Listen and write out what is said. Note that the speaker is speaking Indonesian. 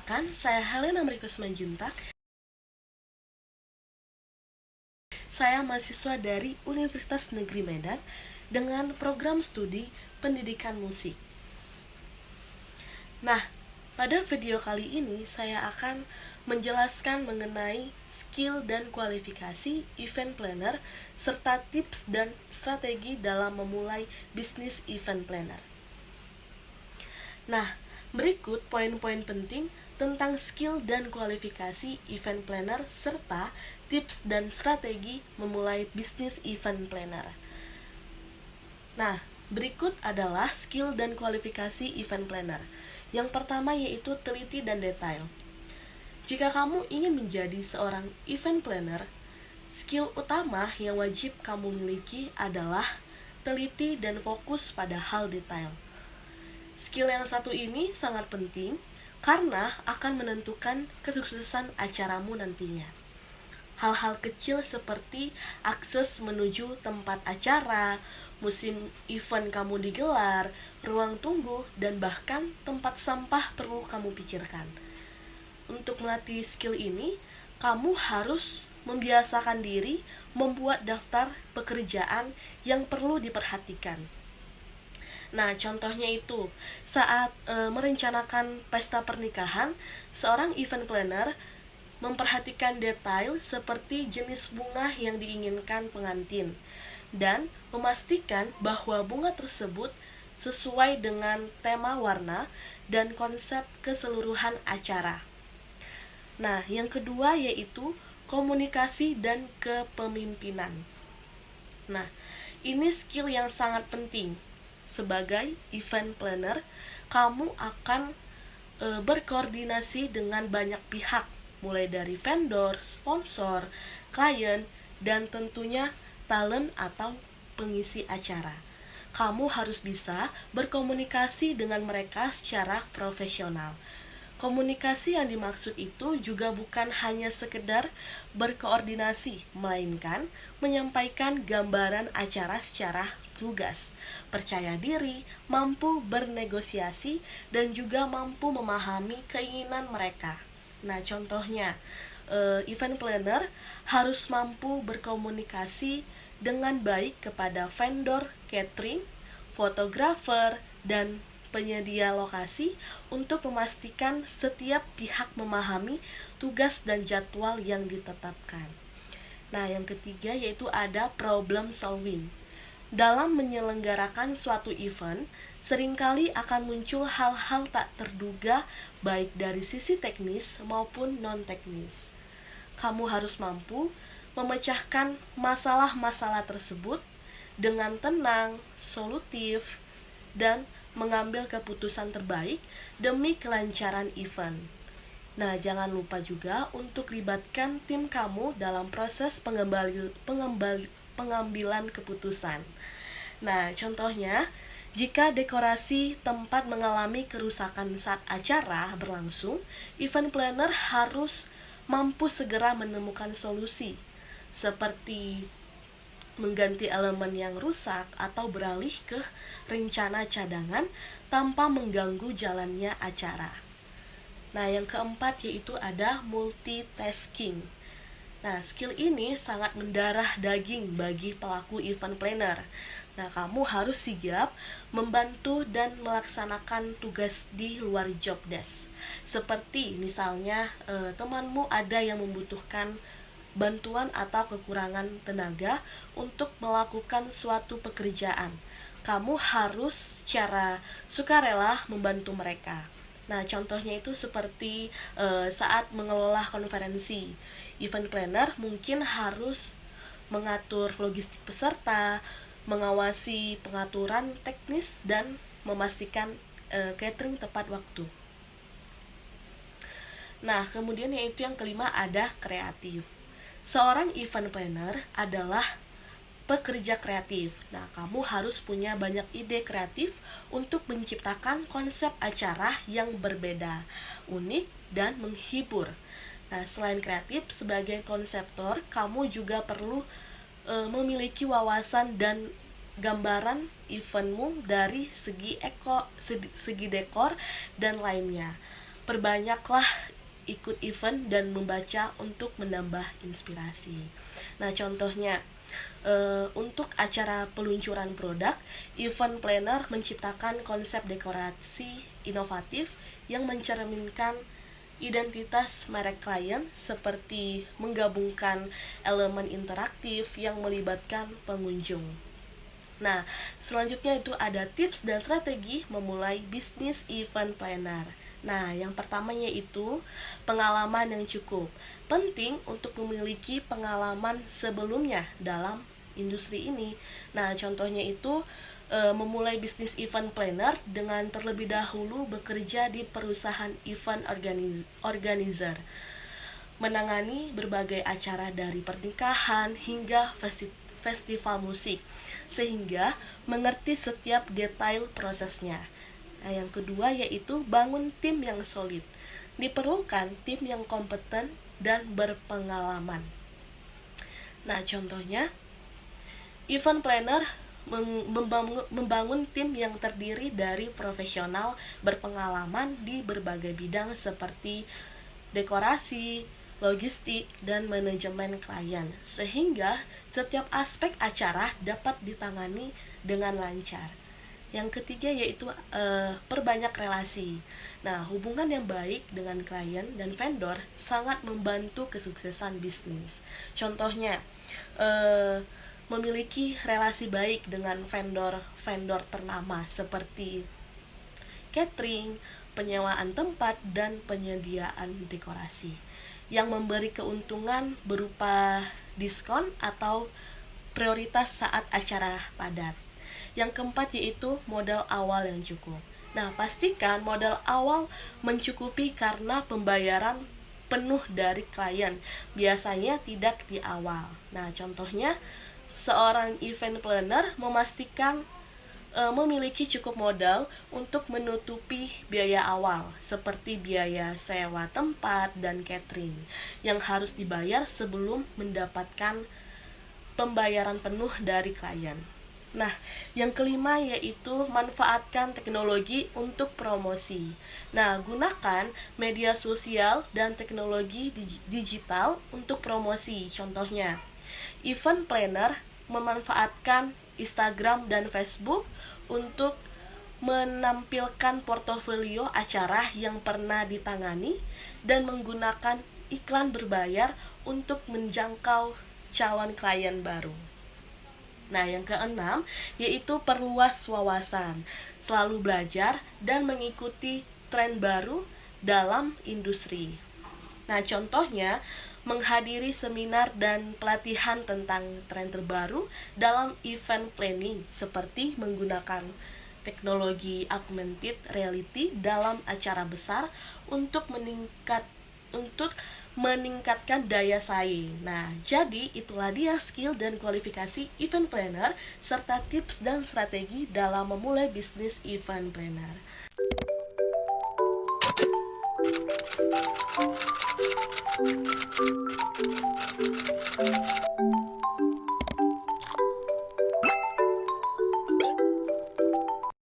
Perkenalkan, saya Helena Meritus Manjuntak. Saya mahasiswa dari Universitas Negeri Medan dengan program studi pendidikan musik. Nah, pada video kali ini saya akan menjelaskan mengenai skill dan kualifikasi event planner serta tips dan strategi dalam memulai bisnis event planner. Nah, berikut poin-poin penting tentang skill dan kualifikasi event planner serta tips dan strategi memulai bisnis event planner. Nah, berikut adalah skill dan kualifikasi event planner. Yang pertama yaitu teliti dan detail. Jika kamu ingin menjadi seorang event planner, skill utama yang wajib kamu miliki adalah teliti dan fokus pada hal detail. Skill yang satu ini sangat penting karena akan menentukan kesuksesan acaramu nantinya. Hal-hal kecil seperti akses menuju tempat acara, musim event kamu digelar, ruang tunggu, dan bahkan tempat sampah perlu kamu pikirkan. Untuk melatih skill ini, kamu harus membiasakan diri membuat daftar pekerjaan yang perlu diperhatikan. Nah, contohnya itu, saat merencanakan pesta pernikahan, seorang event planner memperhatikan detail seperti jenis bunga yang diinginkan pengantin dan memastikan bahwa bunga tersebut sesuai dengan tema warna dan konsep keseluruhan acara. Nah, yang kedua yaitu komunikasi dan kepemimpinan. Nah, ini skill yang sangat penting. Sebagai event planner, kamu akan berkoordinasi dengan banyak pihak, mulai dari vendor, sponsor, klien, dan tentunya talent atau pengisi acara. Kamu harus bisa berkomunikasi dengan mereka secara profesional. Komunikasi yang dimaksud itu juga bukan hanya sekedar berkoordinasi, melainkan menyampaikan gambaran acara secara lugas, percaya diri, mampu bernegosiasi, dan juga mampu memahami keinginan mereka. Nah, contohnya, event planner harus mampu berkomunikasi dengan baik kepada vendor catering, fotografer, dan penyedia lokasi untuk memastikan setiap pihak memahami tugas dan jadwal yang ditetapkan. Nah, yang ketiga yaitu ada problem solving. Dalam menyelenggarakan suatu event, seringkali akan muncul hal-hal tak terduga baik dari sisi teknis maupun non-teknis. Kamu harus mampu memecahkan masalah-masalah tersebut dengan tenang, solutif, dan mengambil keputusan terbaik demi kelancaran event. Nah, jangan lupa juga untuk libatkan tim kamu dalam proses pengambilan keputusan. Nah, contohnya, jika dekorasi tempat mengalami kerusakan saat acara berlangsung, event planner harus mampu segera menemukan solusi, seperti mengganti elemen yang rusak atau beralih ke rencana cadangan tanpa mengganggu jalannya acara. Nah, yang keempat yaitu ada multitasking. Nah, skill ini sangat mendarah daging bagi pelaku event planner. Nah, kamu harus sigap membantu dan melaksanakan tugas di luar job desk. Seperti misalnya temanmu ada yang membutuhkan bantuan atau kekurangan tenaga untuk melakukan suatu pekerjaan. Kamu harus secara sukarela membantu mereka. Nah, contohnya itu seperti saat mengelola konferensi. Event planner mungkin harus mengatur logistik peserta, mengawasi pengaturan teknis, dan memastikan catering tepat waktu. Nah, kemudian yaitu yang kelima ada kreatif. Seorang event planner adalah pekerja kreatif. Nah, kamu harus punya banyak ide kreatif untuk menciptakan konsep acara yang berbeda, unik, dan menghibur. Nah, selain kreatif, sebagai konseptor, kamu juga perlu memiliki wawasan dan gambaran eventmu dari segi dekor dan lainnya. perbanyaklah ikut event dan membaca untuk menambah inspirasi. Nah, contohnya untuk acara peluncuran produk, event planner menciptakan konsep dekorasi inovatif yang mencerminkan identitas merek klien, seperti menggabungkan elemen interaktif yang melibatkan pengunjung. Nah, selanjutnya itu ada tips dan strategi memulai bisnis event planner. Nah, yang pertamanya itu pengalaman yang cukup. Penting untuk memiliki pengalaman sebelumnya dalam industri ini. Nah, contohnya itu memulai bisnis event planner dengan terlebih dahulu bekerja di perusahaan event organizer, menangani berbagai acara dari pernikahan hingga festival musik, sehingga mengerti setiap detail prosesnya. Nah, yang kedua yaitu bangun tim yang solid. Diperlukan tim yang kompeten dan berpengalaman. Nah, contohnya event planner membangun tim yang terdiri dari profesional berpengalaman di berbagai bidang seperti dekorasi, logistik, dan manajemen klien, sehingga setiap aspek acara dapat ditangani dengan lancar. Yang ketiga yaitu perbanyak relasi. Nah, hubungan yang baik dengan klien dan vendor sangat membantu kesuksesan bisnis. Contohnya, memiliki relasi baik dengan vendor ternama seperti catering, penyewaan tempat, dan penyediaan dekorasi yang memberi keuntungan berupa diskon atau prioritas saat acara padat. Yang keempat yaitu modal awal yang cukup. Nah, pastikan modal awal mencukupi karena pembayaran penuh dari klien biasanya tidak di awal. Nah, contohnya seorang event planner memastikan memiliki cukup modal untuk menutupi biaya awal seperti biaya sewa tempat dan catering yang harus dibayar sebelum mendapatkan pembayaran penuh dari klien. Nah, yang kelima yaitu manfaatkan teknologi untuk promosi. Nah, gunakan media sosial dan teknologi digital untuk promosi. Contohnya, event planner memanfaatkan Instagram dan Facebook untuk menampilkan portofolio acara yang pernah ditangani dan menggunakan iklan berbayar untuk menjangkau calon klien baru. Nah, yang keenam yaitu perluas wawasan, selalu belajar dan mengikuti tren baru dalam industri. Nah, contohnya menghadiri seminar dan pelatihan tentang tren terbaru dalam event planning, seperti menggunakan teknologi augmented reality dalam acara besar untuk meningkatkan daya saing. Nah, jadi itulah dia skill dan kualifikasi event planner serta tips dan strategi dalam memulai bisnis event planner.